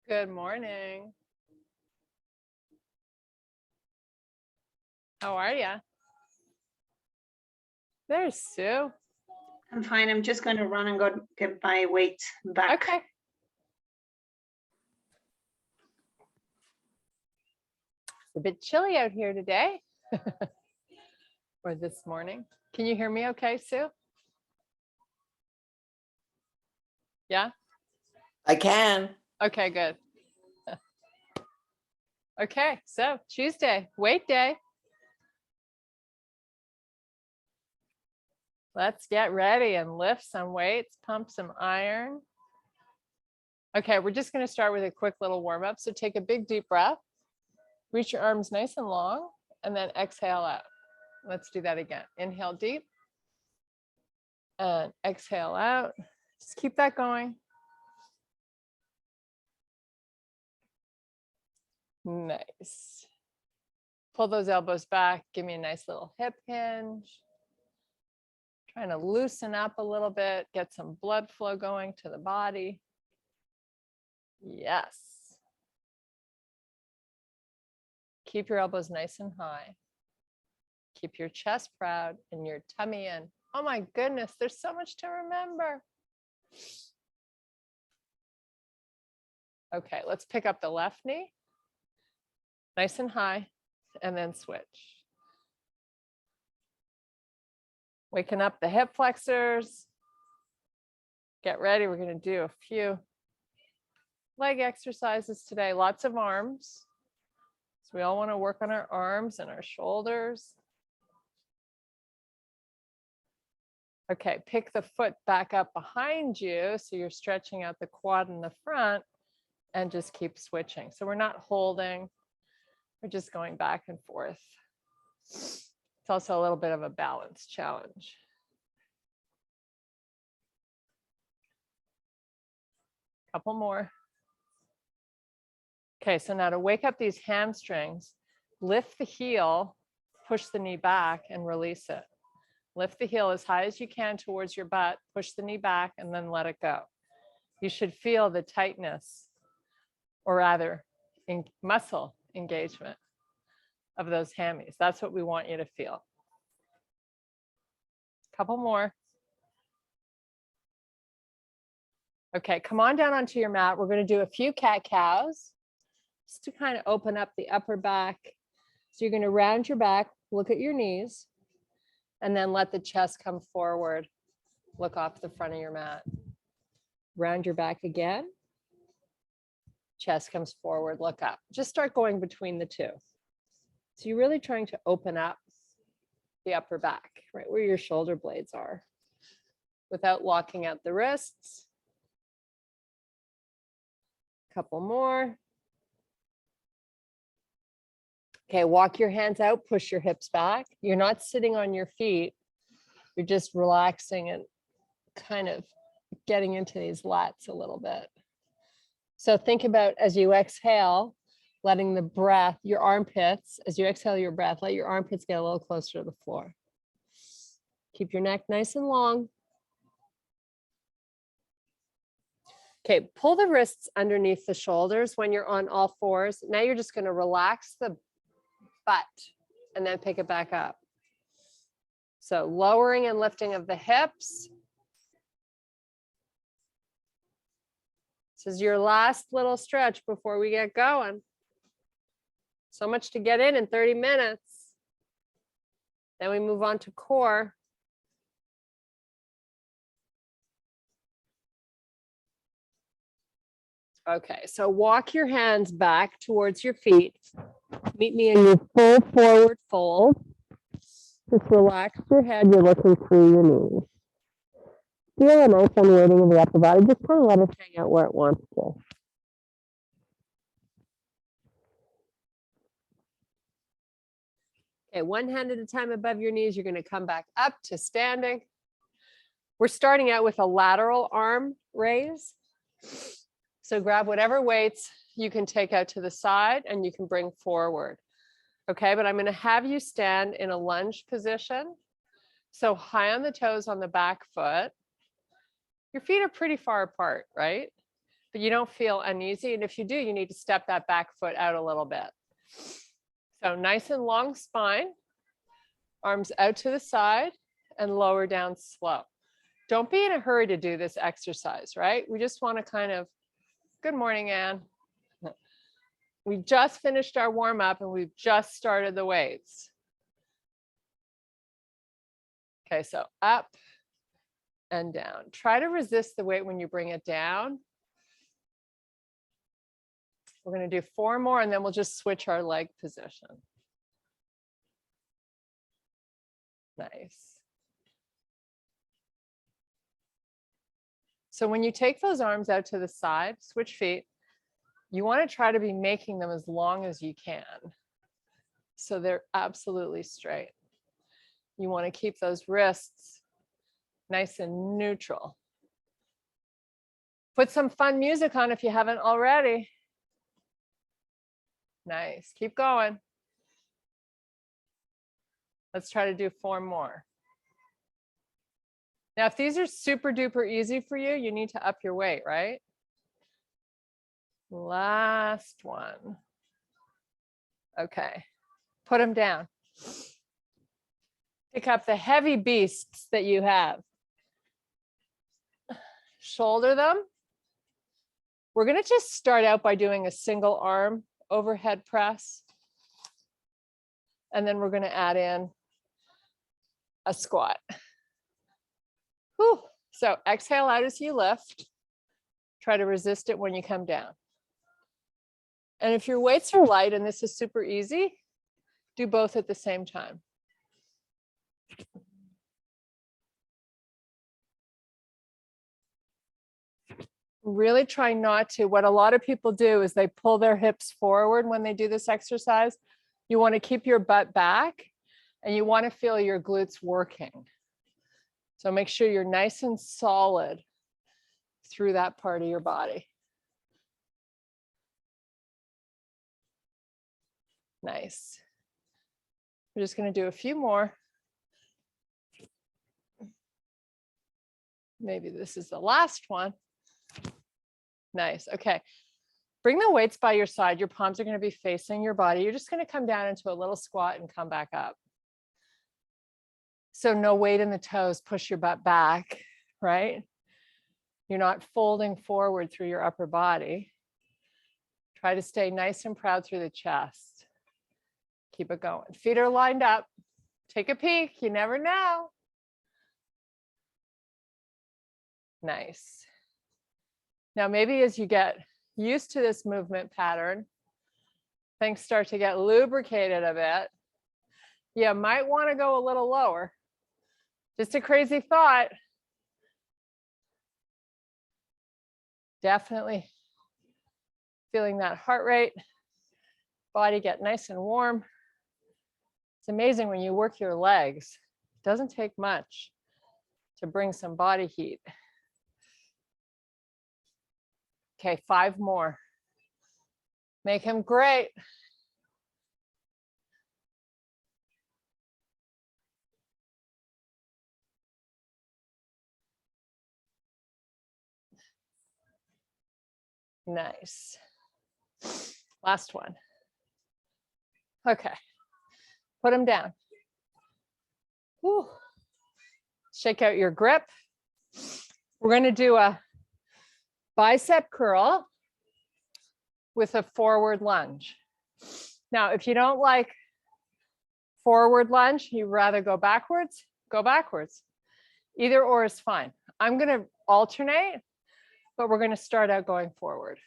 Good morning. How are you? There's Sue. I'm fine. I'm just going to run and go get my weights back. Okay. It's a bit chilly out here today. Or this morning. Can you hear me okay, Sue? Yeah? I can. Okay, good. Okay, so Tuesday, weight day. Let's get ready and lift some weights, pump some iron. Okay, we're just going to start with a quick little warm up. So take a big deep breath, reach your arms nice and long, and then exhale out. Let's do that again. Inhale deep and exhale out. Just keep that going. Nice. Pull those elbows back. Give me a nice little hip hinge. Trying to loosen up a little bit, get some blood flow going to the body. Yes. Keep your elbows nice and high. Keep your chest proud and your tummy in. Oh my goodness, there's so much to remember. Okay, let's pick up the left knee. Nice and high, and then switch. Waking up the hip flexors. Get ready, we're going to do a few leg exercises today, lots of arms. So we all want to work on our arms and our shoulders. Okay, pick the foot back up behind you. So you're stretching out the quad in the front and just keep switching. So we're not holding, we're just going back and forth. It's also a little bit of a balance challenge. Couple more. Okay, so now to wake up these hamstrings, lift the heel, push the knee back and release it. Lift the heel as high as you can towards your butt, push the knee back and then let it go. You should feel the tightness, or rather muscle engagement of those hammies. That's what we want you to feel. Couple more. Okay, come on down onto your mat. We're going to do a few cat-cows just to kind of open up the upper back. So you're going to round your back, look at your knees, and then let the chest come forward. Look off the front of your mat. Round your back again. Chest comes forward, look up. Just start going between the two. So you're really trying to open up the upper back, right where your shoulder blades are, without locking out the wrists. Couple more. Okay, walk your hands out, push your hips back. You're not sitting on your feet. You're just relaxing and kind of getting into these lats a little bit. So think about as you exhale, letting the breath, your armpits, as you exhale your breath, let your armpits get a little closer to the floor. Keep your neck nice and long. Okay, pull the wrists underneath the shoulders when you're on all fours. Now you're just going to relax the butt and then pick it back up. So lowering and lifting of the hips. This is your last little stretch before we get going. So much to get in 30 minutes. Then we move on to core. Okay, so walk your hands back towards your feet. Meet me in your full forward fold. Just relax your head, you're looking through your knees. Feel a nice unloading of the upper body. Just kind of let it hang out where it wants to. Okay, one hand at a time above your knees. You're going to come back up to standing. We're starting out with a lateral arm raise. So grab whatever weights you can take out to the side and you can bring forward. Okay, but I'm going to have you stand in a lunge position. So high on the toes on the back foot. Your feet are pretty far apart, right? but you don't feel uneasy. And if you do, you need to step that back foot out a little bit. So nice and long spine, arms out to the side and lower down slow. Don't be in a hurry to do this exercise, right? We just want to kind of, good morning, Anne. We just finished our warm up and we've just started the weights. Okay, so up and down. Try to resist the weight when you bring it down. We're going to do 4 more and then we'll just switch our leg position. Nice. So when you take those arms out to the side, switch feet, you want to try to be making them as long as you can. So they're absolutely straight. You want to keep those wrists nice and neutral. Put some fun music on if you haven't already. Nice. Keep going. Let's try to do 4 more. Now, if these are super duper easy for you, you need to up your weight, right? Last one. Okay. Put them down. Pick up the heavy beasts that you have. Shoulder them. We're going to just start out by doing a single arm overhead press. And then we're going to add in a squat. Whew. So exhale out as you lift. Try to resist it when you come down. And if your weights are light and this is super easy, do both at the same time. Really try not to. What a lot of people do is they pull their hips forward when they do this exercise. You want to keep your butt back and you want to feel your glutes working. So make sure you're nice and solid through that part of your body. Nice. We're just going to do a few more. Maybe this is the last one. Nice. Okay. Bring the weights by your side. Your palms are going to be facing your body. You're just going to come down into a little squat and come back up. So no weight in the toes. Push your butt back, right? You're not folding forward through your upper body. Try to stay nice and proud through the chest. Keep it going. Feet are lined up. Take a peek. You never know. Nice. Now, maybe as you get used to this movement pattern, things start to get lubricated a bit. You might want to go a little lower. Just a crazy thought. Definitely feeling that heart rate, body get nice and warm. It's amazing when you work your legs. It doesn't take much to bring some body heat. Okay, 5 more. Make him great. Nice. Last one. Okay, put him down. Whew. Shake out your grip. We're going to do a bicep curl with a forward lunge. Now, if you don't like forward lunge, you'd rather go backwards, go backwards. Either or is fine. I'm going to alternate, but we're going to start out going forward.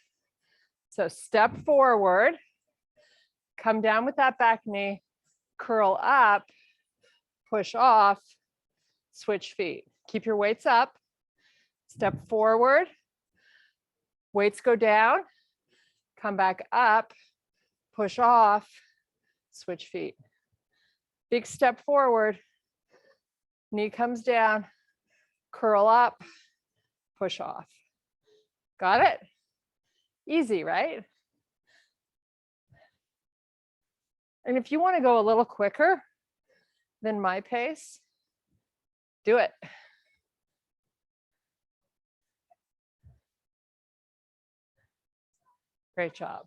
So step forward, come down with that back knee, curl up, push off, switch feet. Keep your weights up, step forward, weights go down, come back up, push off, switch feet. Big step forward, knee comes down, curl up, push off. Got it? Easy, right? And if you want to go a little quicker than my pace, do it. Great job.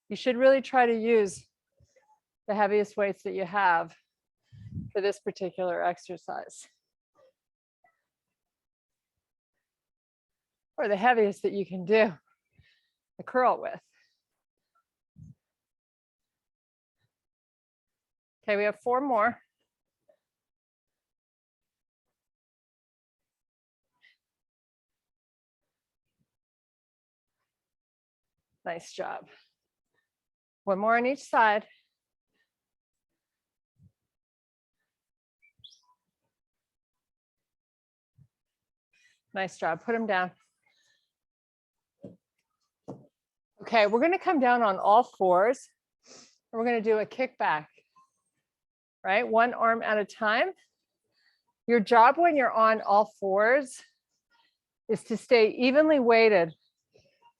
You should really try to use the heaviest weights that you have for this particular exercise. Or the heaviest that you can do a curl with. Okay, we have 4 more. Nice job. 1 more on each side. Nice job. Put them down. Okay, we're going to come down on all 4s. And we're going to do a kickback, right? 1 arm at a time. Your job when you're on all 4s is to stay evenly weighted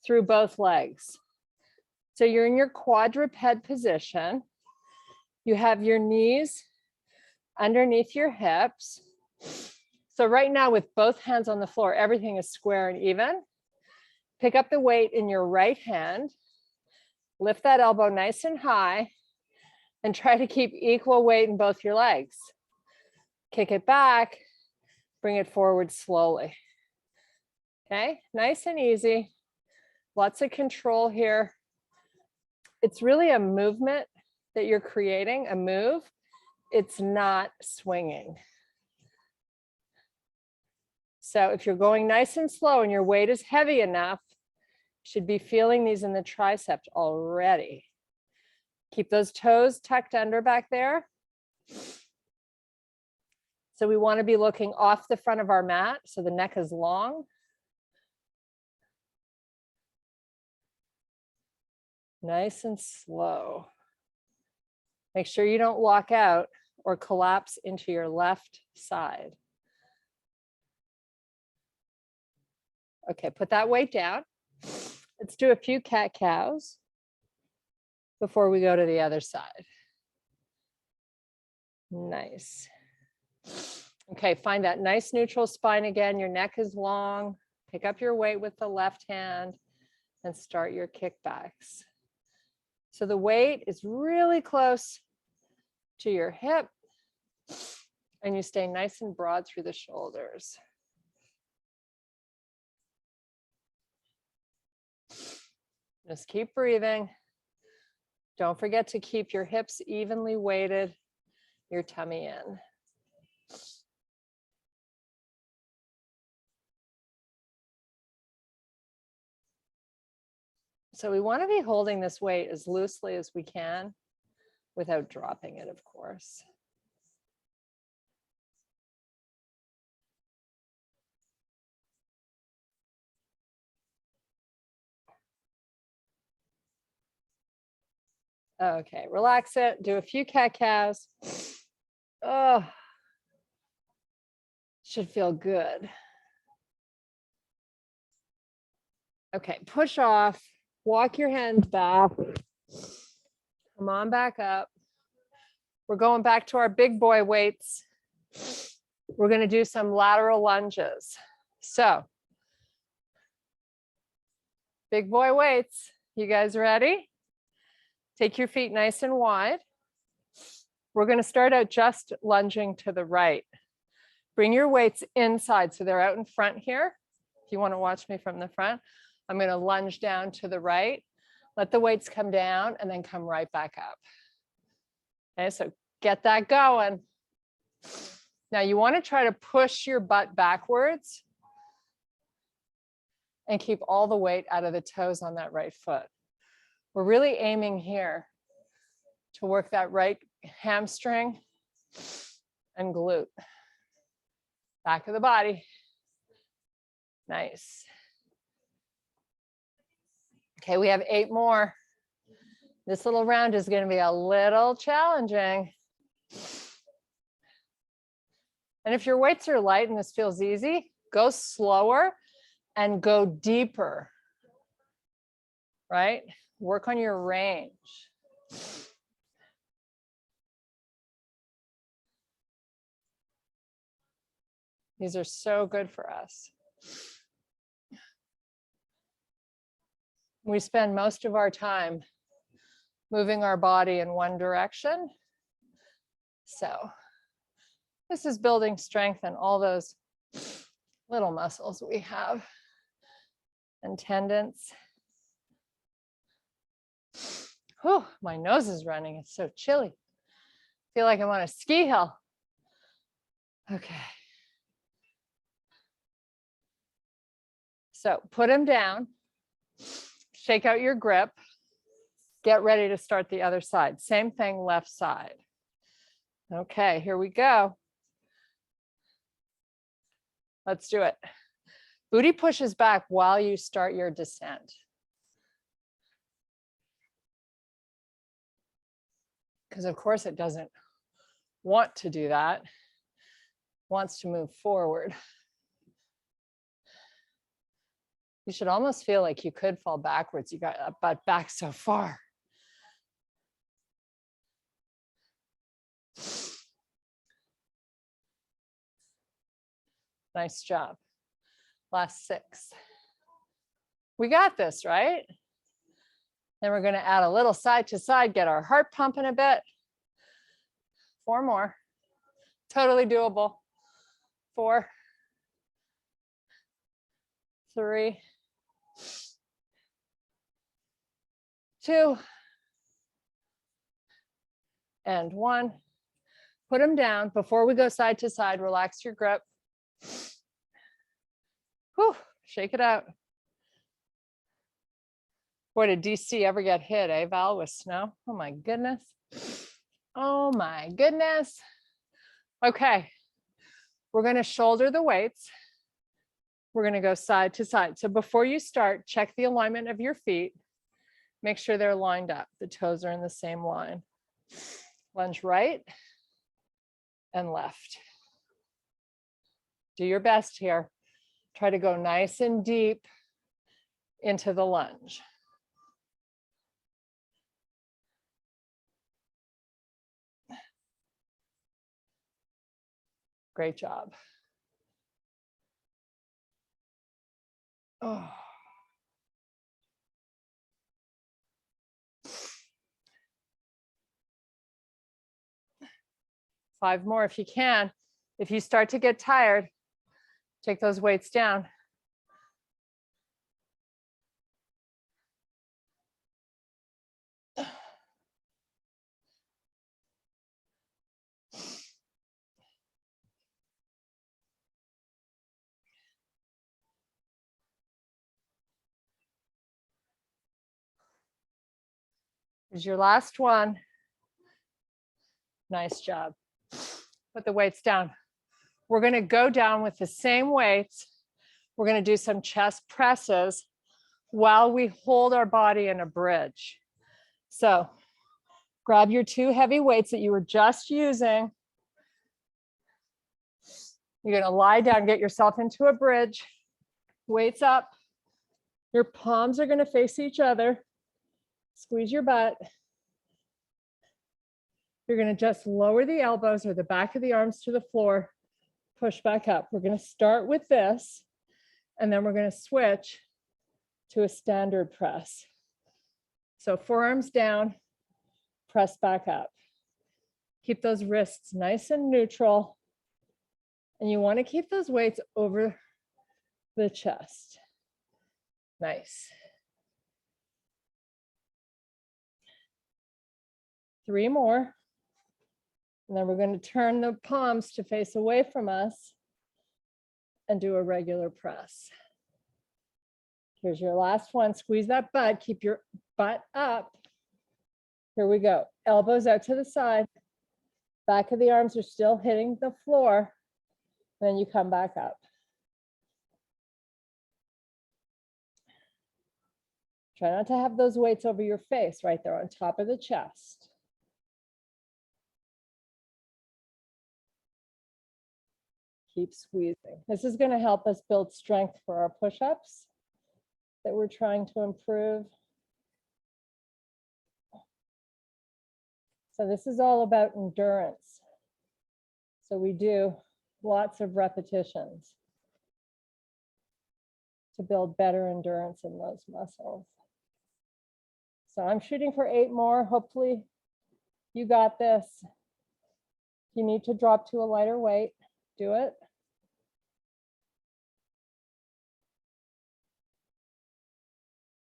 through both legs. So you're in your quadruped position. You have your knees underneath your hips. So right now with both hands on the floor, everything is square and even. Pick up the weight in your right hand. Lift that elbow nice and high and try to keep equal weight in both your legs. Kick it back, bring it forward slowly. Okay, nice and easy. Lots of control here. It's really a movement that you're creating, a move. It's not swinging. So if you're going nice and slow and your weight is heavy enough, you should be feeling these in the tricep already. Keep those toes tucked under back there. So we want to be looking off the front of our mat so the neck is long. Nice and slow. Make sure you don't lock out or collapse into your left side. Okay, put that weight down. Let's do a few cat-cows before we go to the other side. Nice. Okay, find that nice neutral spine again. Your neck is long. Pick up your weight with the left hand and start your kickbacks. So the weight is really close to your hip and you stay nice and broad through the shoulders. Just keep breathing. Don't forget to keep your hips evenly weighted, your tummy in. So we want to be holding this weight as loosely as we can without dropping it, of course. Okay, relax it. Do a few cat-cows. Oh, should feel good. Okay, push off. Walk your hands back. Come on back up. We're going back to our big boy weights. We're going to do some lateral lunges. So, big boy weights. You guys ready? Take your feet nice and wide. We're going to start out just lunging to the right. Bring your weights inside so they're out in front here. If you want to watch me from the front, I'm going to lunge down to the right. Let the weights come down and then come right back up. Okay, so get that going. Now you want to try to push your butt backwards and keep all the weight out of the toes on that right foot. We're really aiming here to work that right hamstring and glute. Back of the body. Nice. Okay, we have 8 more. This little round is going to be a little challenging. And if your weights are light and this feels easy, go slower and go deeper, right? Work on your range. These are so good for us. We spend most of our time moving our body in one direction. So this is building strength in all those little muscles we have and tendons. Whew, my nose is running. It's so chilly. I feel like I'm on a ski hill. Okay. So put them down, shake out your grip, get ready to start the other side. Same thing, left side. Okay, here we go. Let's do it. Booty pushes back while you start your descent. Because of course it doesn't want to do that. It wants to move forward. You should almost feel like you could fall backwards. You got that butt back so far. Nice job. Last 6. We got this, right? Then we're going to add a little side to side, get our heart pumping a bit. 4 more. Totally doable. 4, 3, 2, and 1. Put them down. Before we go side to side, relax your grip. Whew, shake it out. Boy, did DC ever get hit, eh, Val, with snow? Oh my goodness. Oh my goodness. Okay, we're going to shoulder the weights. We're going to go side to side. So before you start, check the alignment of your feet. Make sure they're lined up. The toes are in the same line. Lunge right and left. Do your best here. Try to go nice and deep into the lunge. Great job. Oh. Five more if you can. If you start to get tired, take those weights down. Here's your last one. Nice job. Put the weights down. We're going to go down with the same weights. We're going to do some chest presses while we hold our body in a bridge. So grab your 2 heavy weights that you were just using. You're going to lie down, get yourself into a bridge. Weights up. Your palms are going to face each other. Squeeze your butt. You're going to just lower the elbows or the back of the arms to the floor. Push back up. We're going to start with this, and then we're going to switch to a standard press. So forearms down, press back up. Keep those wrists nice and neutral. And you want to keep those weights over the chest. Nice. 3 more. And then we're going to turn the palms to face away from us and do a regular press. Here's your last one. Squeeze that butt. Keep your butt up. Here we go. Elbows out to the side. Back of the arms are still hitting the floor. Then you come back up. Try not to have those weights over your face right there on top of the chest. Keep squeezing. This is going to help us build strength for our push-ups that we're trying to improve. So this is all about endurance. So we do lots of repetitions to build better endurance in those muscles. So I'm shooting for 8 more. Hopefully you got this. If you need to drop to a lighter weight, do it.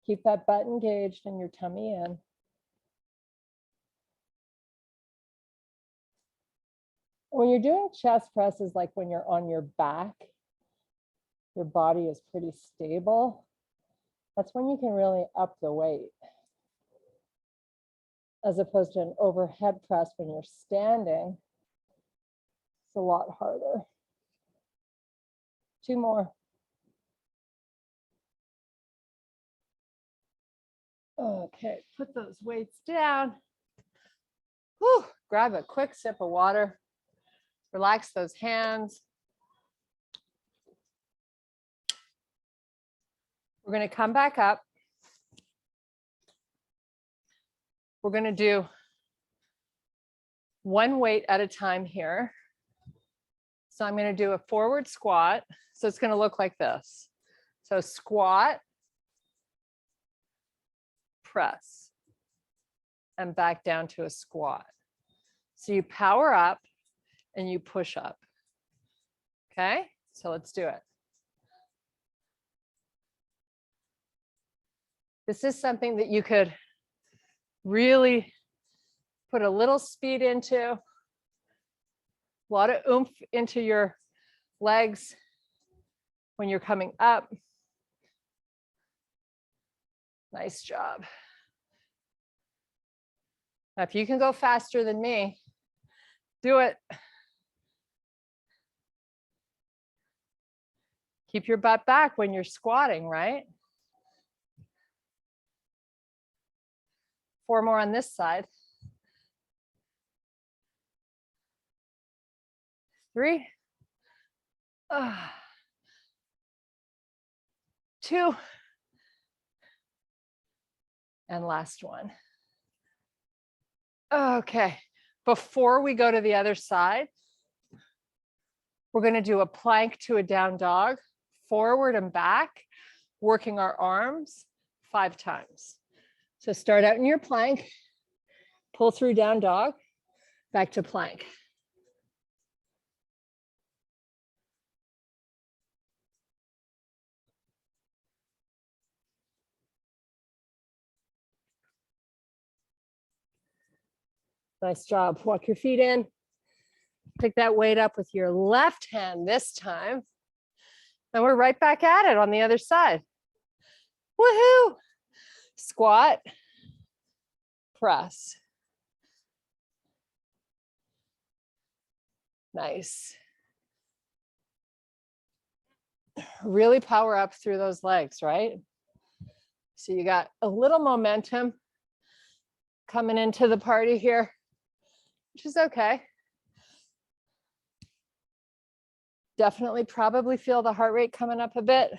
Keep that butt engaged and your tummy in. When you're doing chest presses, like when you're on your back, your body is pretty stable. That's when you can really up the weight. As opposed to an overhead press when you're standing, it's a lot harder. 2 more. Okay, put those weights down. Whew, grab a quick sip of water. Relax those hands. We're going to come back up. We're going to do 1 weight at a time here. So I'm going to do a forward squat. So it's going to look like this. So squat, press, and back down to a squat. So you power up and you push up. Okay, so let's do it. This is something that you could really put a little speed into, a lot of oomph into your legs when you're coming up. Nice job. Now, if you can go faster than me, do it. Keep your butt back when you're squatting, right? 4 more on this side. 3. 2. And last one. Okay, before we go to the other side, we're going to do a plank to a down dog, forward and back, working our arms 5 times. So start out in your plank, pull through down dog, back to plank. Nice job. Walk your feet in. Pick that weight up with your left hand this time. And we're right back at it on the other side. Woohoo! Squat, press. Nice. Really power up through those legs, right? So you got a little momentum coming into the party here, which is okay. Definitely probably feel the heart rate coming up a bit.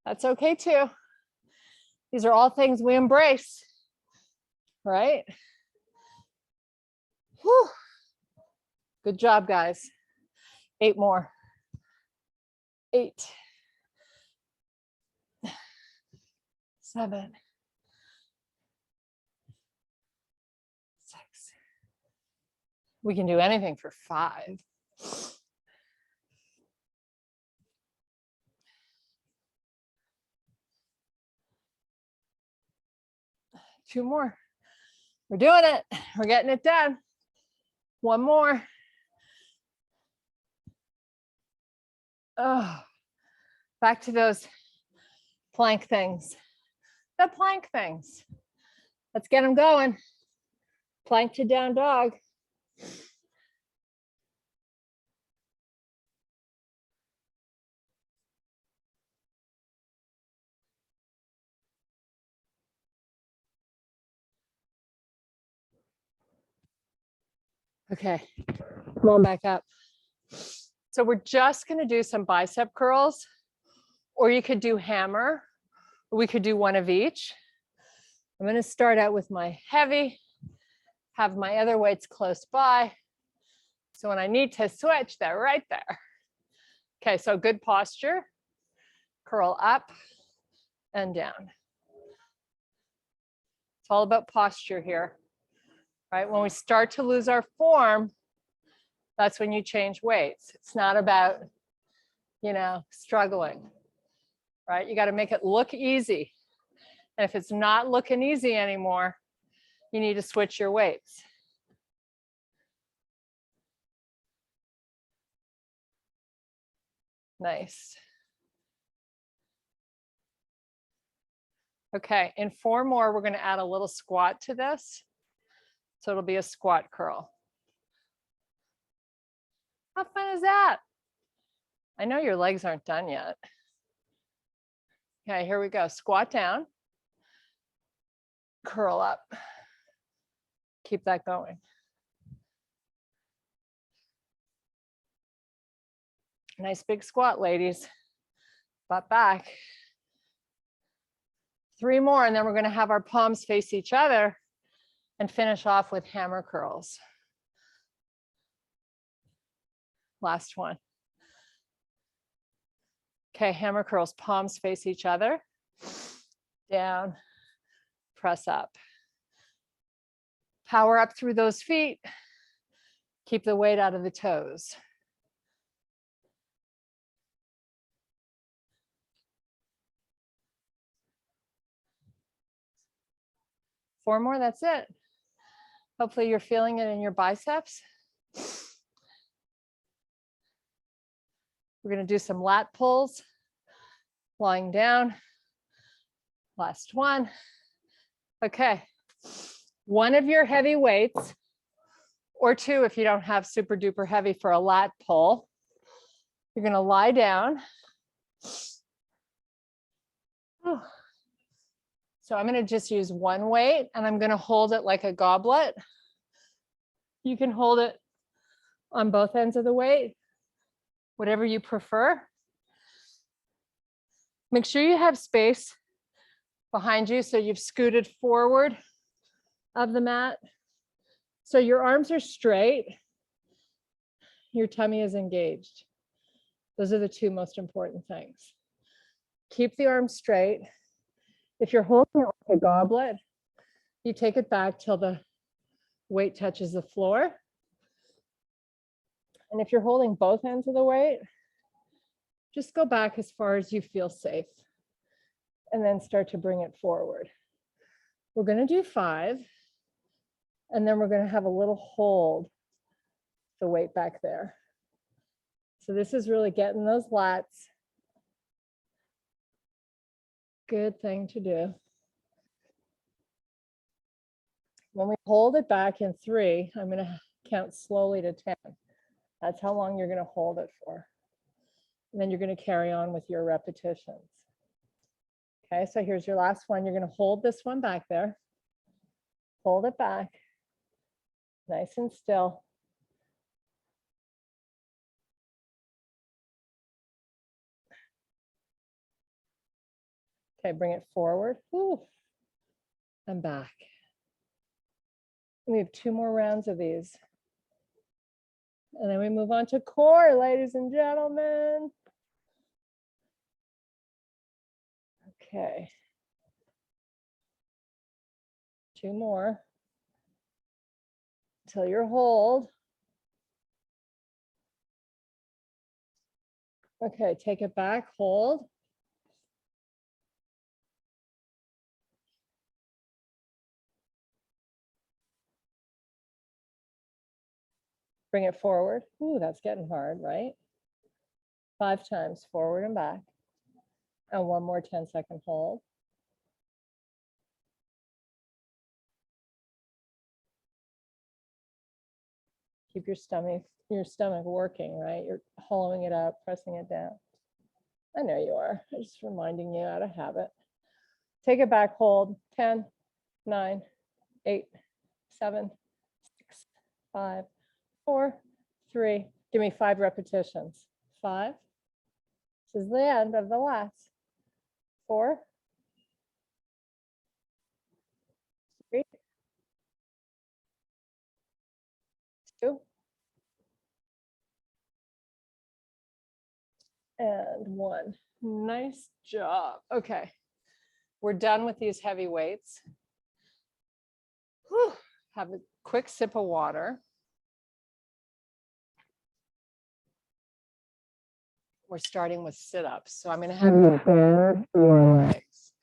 That's okay too. These are all things we embrace, right? Whew. Good job, guys. 8 more. 8. 7. 6. We can do anything for 5. 2 more. We're doing it. We're getting it done. 1 more. Oh, back to those plank things. The plank things. Let's get them going. Plank to down dog. Okay, come on back up. So we're just going to do some bicep curls, or you could do hammer, or we could do one of each. I'm going to start out with my heavy, have my other weights close by. So when I need to switch, they're right there. Okay, so good posture. Curl up and down. It's all about posture here, right? When we start to lose our form, that's when you change weights. It's not about, struggling, right? You got to make it look easy. And if it's not looking easy anymore, you need to switch your weights. Nice. Okay, in 4 more, we're going to add a little squat to this. So it'll be a squat curl. How fun is that? I know your legs aren't done yet. Okay, here we go. Squat down. Curl up. Keep that going. Nice big squat, ladies. Butt back. 3 more, and then we're going to have our palms face each other and finish off with hammer curls. Last one. Okay, hammer curls, palms face each other. Down, press up. Power up through those feet. Keep the weight out of the toes. Four more, that's it. Hopefully you're feeling it in your biceps. We're going to do some lat pulls, lying down. Last one. Okay. One of your heavy weights, or 2 if you don't have super duper heavy for a lat pull. You're going to lie down. So I'm going to just use one weight and I'm going to hold it like a goblet. You can hold it on both ends of the weight, whatever you prefer. Make sure you have space behind you so you've scooted forward of the mat. So your arms are straight, your tummy is engaged. Those are the 2 most important things. Keep the arms straight. If you're holding it like a goblet, you take it back till the weight touches the floor. And if you're holding both ends of the weight, just go back as far as you feel safe and then start to bring it forward. We're going to do 5, and then we're going to have a little hold the weight back there. So this is really getting those lats. Good thing to do. When we hold it back in 3, I'm going to count slowly to 10. That's how long you're going to hold it for. And then you're going to carry on with your repetitions. Okay, so here's your last one. You're going to hold this one back there. Hold it back. Nice and still. Okay, bring it forward. Whew. And back. We have 2 more rounds of these. And then we move on to core, ladies and gentlemen. Okay. 2 more. Until your hold. Okay, take it back, hold. Bring it forward. Ooh, that's getting hard, right? 5 times forward and back. And 1 more 10-second hold. Keep your stomach working, right? You're hollowing it out, pressing it down. I know you are. I'm just reminding you out of habit. Take it back, hold. 10, 9, 8, 7, 6, 5, 4, 3. Give me 5 repetitions. 5. This is the end of the last. 4, 3, 2, and 1. Nice job. Okay, we're done with these heavy weights. Whew. Have a quick sip of water. We're starting with sit-ups. So I'm going to have you bare your legs.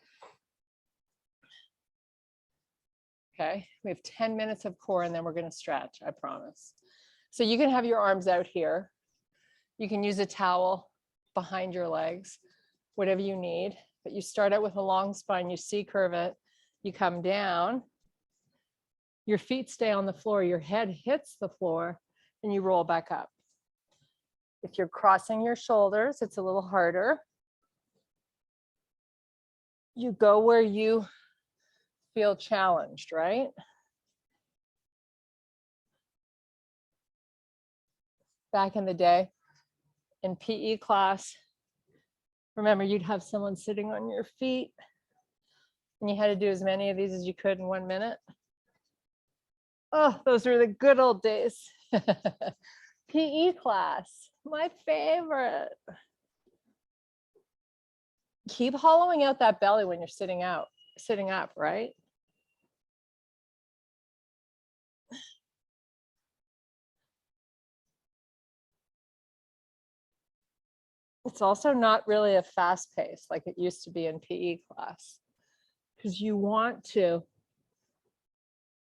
Okay, we have 10 minutes of core and then we're going to stretch, I promise. So you can have your arms out here. You can use a towel behind your legs, whatever you need. But you start out with a long spine, you C-curve it, you come down, your feet stay on the floor, your head hits the floor, and you roll back up. If you're crossing your shoulders, it's a little harder. You go where you feel challenged, right? Back in the day, in PE class, remember you'd have someone sitting on your feet and you had to do as many of these as you could in 1 minute. Oh, those were the good old days. PE class, my favorite. Keep hollowing out that belly when you're sitting up, right? It's also not really a fast pace like it used to be in PE class, because you want to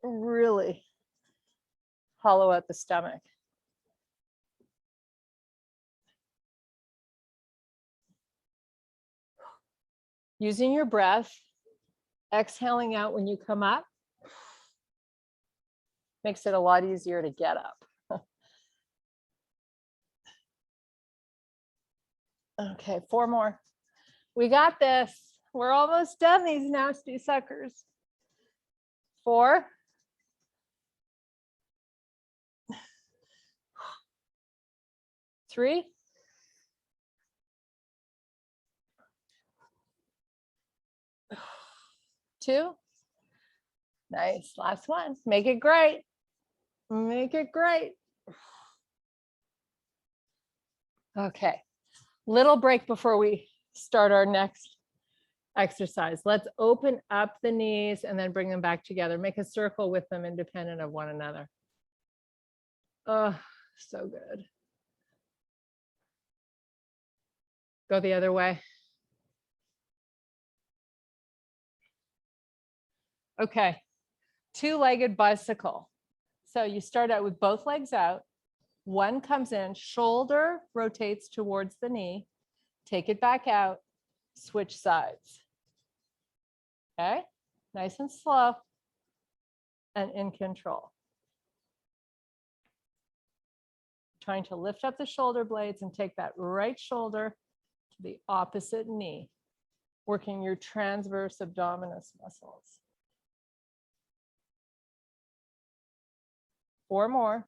really hollow out the stomach. Using your breath, exhaling out when you come up, makes it a lot easier to get up. Okay, 4 more. We got this. We're almost done, these nasty suckers. 4. 3. 2. Nice. Last one. Make it great. Make it great. Okay. Little break before we start our next exercise. Let's open up the knees and then bring them back together. Make a circle with them independent of one another. Oh, so good. Go the other way. Okay. 2-legged bicycle. So you start out with both legs out. One comes in, shoulder rotates towards the knee. Take it back out, switch sides. Okay, nice and slow and in control. Trying to lift up the shoulder blades and take that right shoulder to the opposite knee, working your transverse abdominis muscles. 4 more.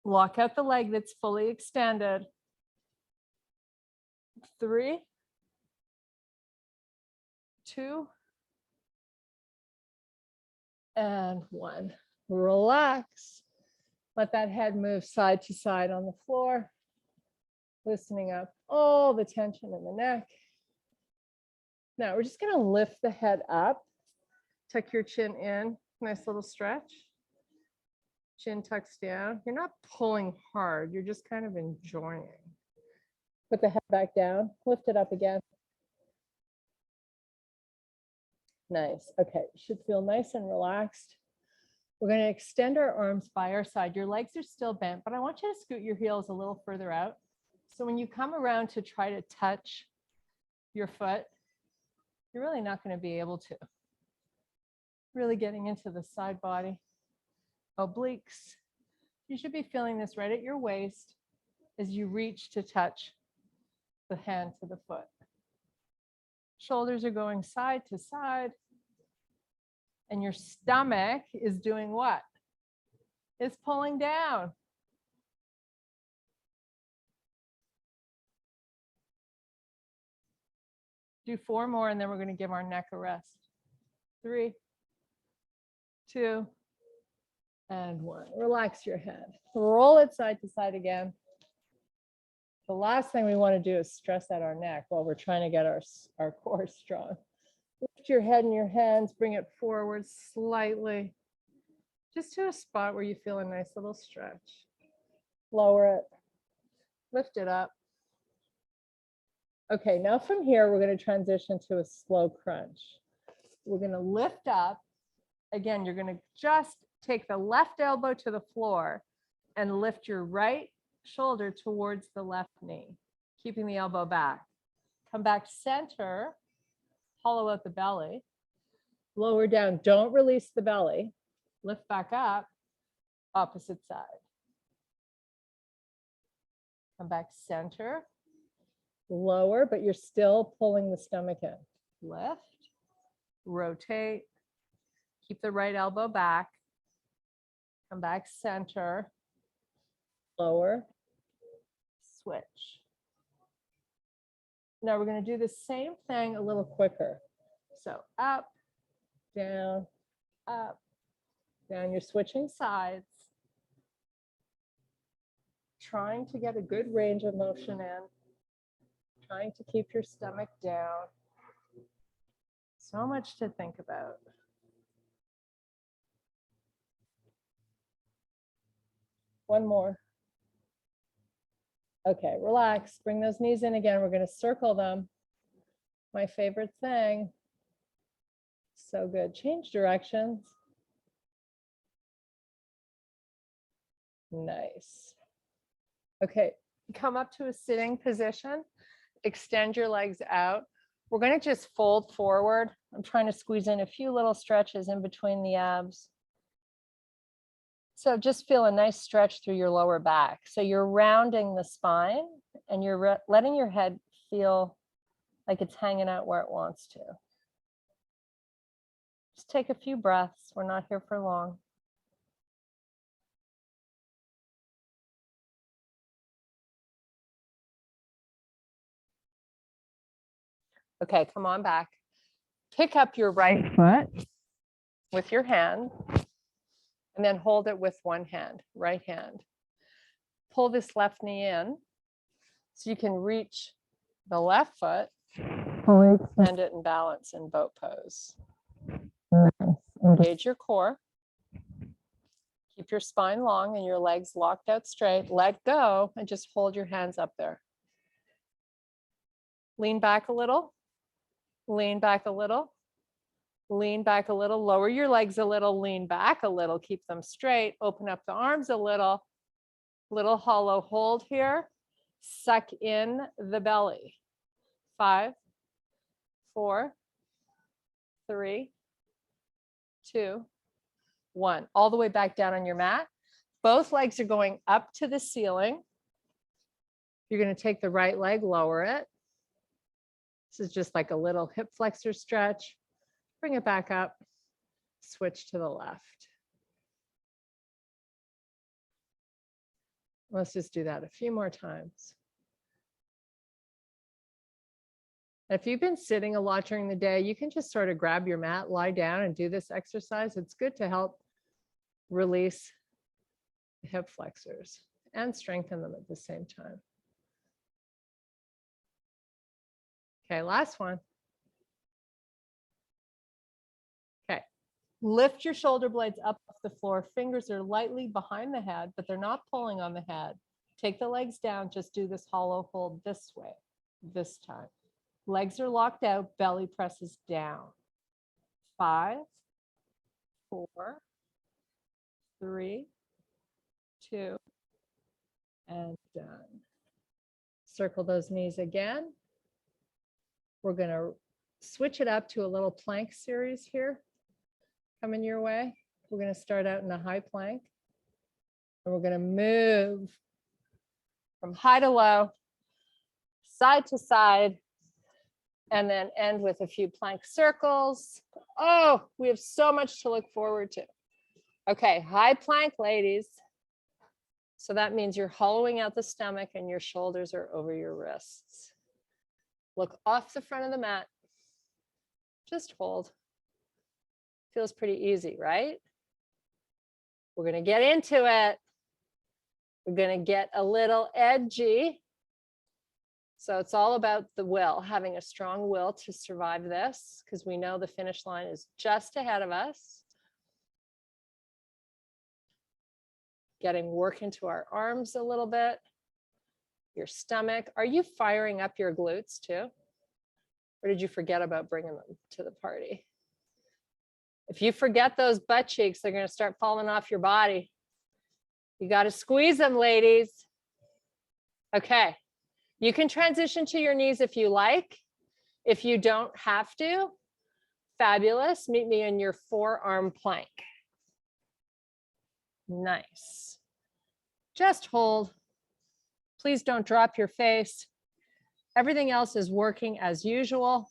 Lock out the leg that's fully extended. 3, 2, and 1. Relax. Let that head move side to side on the floor, loosening up all the tension in the neck. Now we're just going to lift the head up, tuck your chin in, nice little stretch. Chin tucks down. You're not pulling hard, you're just kind of enjoying. Put the head back down, lift it up again. Nice. Okay, should feel nice and relaxed. We're going to extend our arms by our side. Your legs are still bent, but I want you to scoot your heels a little further out. So when you come around to try to touch your foot, you're really not going to be able to. Really getting into the side body. Obliques. You should be feeling this right at your waist as you reach to touch the hand to the foot. Shoulders are going side to side. And your stomach is doing what? It's pulling down. Do 4 more and then we're going to give our neck a rest. 3, 2, and 1. Relax your head. Roll it side to side again. The last thing we want to do is stress out our neck while we're trying to get our core strong. Lift your head and your hands, bring it forward slightly, just to a spot where you feel a nice little stretch. Lower it, lift it up. Okay, now from here, we're going to transition to a slow crunch. We're going to lift up. Again, you're going to just take the left elbow to the floor and lift your right shoulder towards the left knee, keeping the elbow back. Come back center, hollow out the belly, lower down, don't release the belly, lift back up, opposite side. Come back center, lower, but you're still pulling the stomach in. Lift, rotate, keep the right elbow back, come back center, lower, switch. Now we're going to do the same thing a little quicker. So up, down, up, down. You're switching sides, trying to get a good range of motion in, trying to keep your stomach down. So much to think about. One more. Okay, relax, bring those knees in again. We're going to circle them. My favorite thing. So good. Change directions. Nice. Okay, come up to a sitting position. Extend your legs out. We're going to just fold forward. I'm trying to squeeze in a few little stretches in between the abs. So just feel a nice stretch through your lower back. So you're rounding the spine and you're letting your head feel like it's hanging out where it wants to. Just take a few breaths. We're not here for long. Okay, come on back. Pick up your right foot with your hand and then hold it with one hand, right hand. Pull this left knee in so you can reach the left foot, fully extend it and balance in boat pose. Nice. Engage your core. Keep your spine long and your legs locked out straight. Let go and just hold your hands up there. Lean back a little. Lean back a little. Lean back a little. Lower your legs a little. Lean back a little. Keep them straight. Open up the arms a little. Little hollow hold here. Suck in the belly. 5, 4, 3, 2, 1. All the way back down on your mat. Both legs are going up to the ceiling. You're going to take the right leg, lower it. This is just like a little hip flexor stretch. Bring it back up. Switch to the left. Let's just do that a few more times. If you've been sitting a lot during the day, you can just sort of grab your mat, lie down and do this exercise. It's good to help release the hip flexors and strengthen them at the same time. Okay, last one. Okay, lift your shoulder blades up off the floor. Fingers are lightly behind the head, but they're not pulling on the head. Take the legs down, just do this hollow hold this way, this time. Legs are locked out, belly presses down. 5, 4, 3, 2, and done. Circle those knees again. We're going to switch it up to a little plank series here. Coming your way. We're going to start out in a high plank. And we're going to move from high to low, side to side, and then end with a few plank circles. Oh, we have so much to look forward to. Okay, high plank, ladies. So that means you're hollowing out the stomach and your shoulders are over your wrists. Look off the front of the mat. Just hold. Feels pretty easy, right? We're going to get into it. We're going to get a little edgy. So it's all about the will, having a strong will to survive this, because we know the finish line is just ahead of us. Getting work into our arms a little bit, your stomach. Are you firing up your glutes too? Or did you forget about bringing them to the party? If you forget those butt cheeks, they're going to start falling off your body. You got to squeeze them, ladies. Okay. You can transition to your knees if you like. If you don't have to, fabulous. Meet me in your forearm plank. Nice. Just hold. Please don't drop your face. Everything else is working as usual.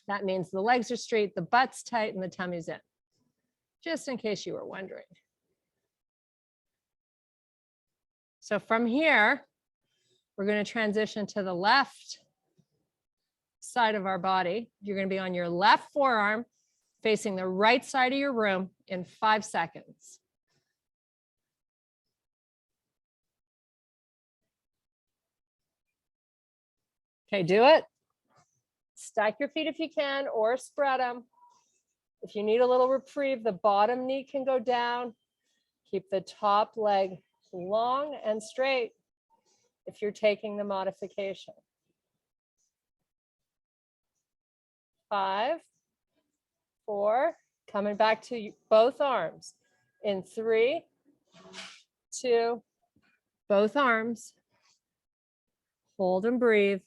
That means the legs are straight, the butt's tight, and the tummy's in. Just in case you were wondering. So from here, we're going to transition to the left side of our body. You're going to be on your left forearm, facing the right side of your room in 5 seconds. Okay, do it. Stack your feet if you can, or spread them. If you need a little reprieve, the bottom knee can go down. Keep the top leg long and straight if you're taking the modification. 5, 4, coming back to both arms. In 3, 2, both arms. Hold and breathe.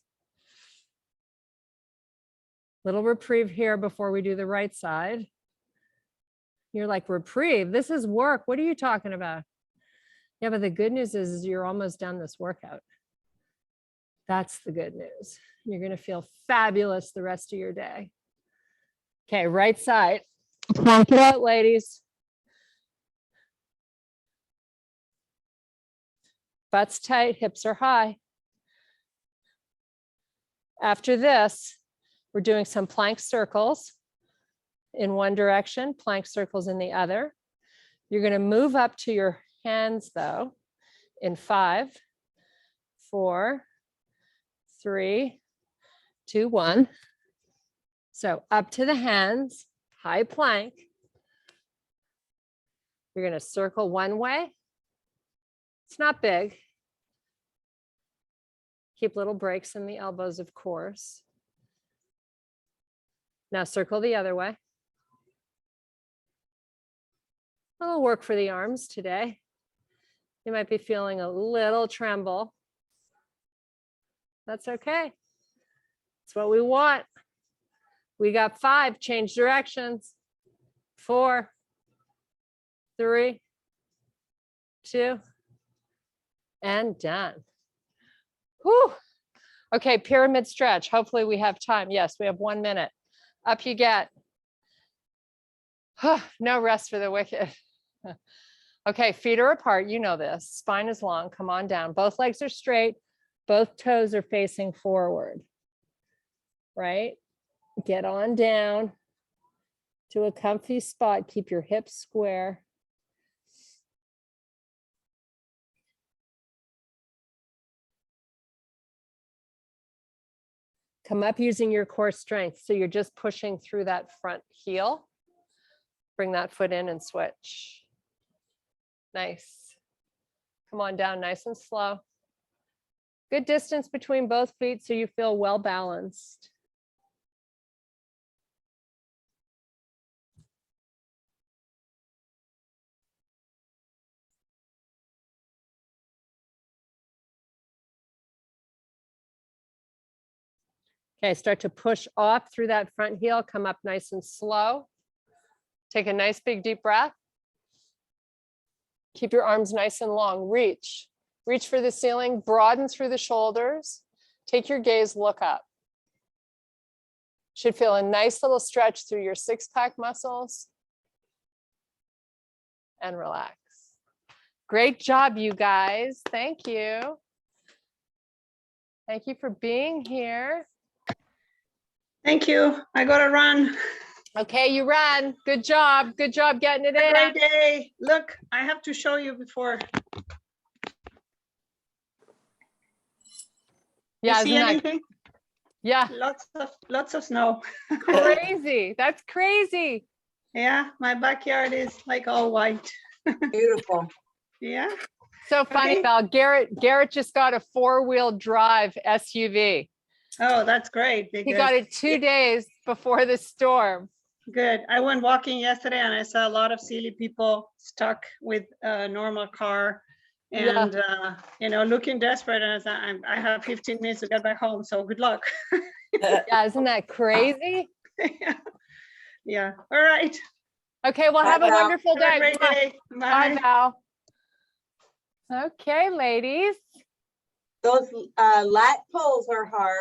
Little reprieve here before we do the right side. You're like, reprieve? This is work. What are you talking about? Yeah, but the good news is you're almost done this workout. That's the good news. You're going to feel fabulous the rest of your day. Okay, right side. Plank it out, ladies. Butt's tight, hips are high. After this, we're doing some plank circles in one direction, plank circles in the other. You're going to move up to your hands though in 5, 4, 3, 2, 1. So up to the hands, high plank. You're going to circle one way. It's not big. Keep little breaks in the elbows, of course. Now circle the other way. A little work for the arms today. You might be feeling a little tremble. That's okay. It's what we want. We got 5, change directions. 4, 3, 2, and done. Whew. Okay, pyramid stretch. Hopefully we have time. Yes, we have 1 minute. Up you get. No rest for the wicked. Okay, feet are apart. You know this. Spine is long. Come on down. Both legs are straight. Both toes are facing forward. Right? Get on down to a comfy spot. Keep your hips square. Come up using your core strength. So you're just pushing through that front heel. Bring that foot in and switch. Nice. Come on down nice and slow. Good distance between both feet so you feel well balanced. Okay, start to push off through that front heel. Come up nice and slow. Take a nice big deep breath. Keep your arms nice and long. Reach. Reach for the ceiling. Broaden through the shoulders. Take your gaze, look up. Should feel a nice little stretch through your 6-pack muscles. And relax. Great job, you guys. Thank you. Thank you for being here. Thank you. I gotta run. Okay, you ran. Good job. Good job getting it Have a in. great day. Look, I have to show you before. Yeah, see isn't that, anything? yeah, Lots of snow. crazy. That's crazy. Yeah, my backyard is like all white. Beautiful. Yeah. So funny, Okay. Val. Garrett just got a 4-wheel drive SUV. Oh, that's great He got because it 2 days before the storm. good. I went walking yesterday and I saw a lot of silly people stuck with a normal car Yeah. and, you know, looking desperate. And I said, I have 15 minutes to get back home. So good luck. Yeah, isn't that crazy? Yeah. All right. Okay, well, have a Bye, Val. wonderful Have a day. great Bye, day. Bye. Val. Okay, ladies. Those lat poles are hard.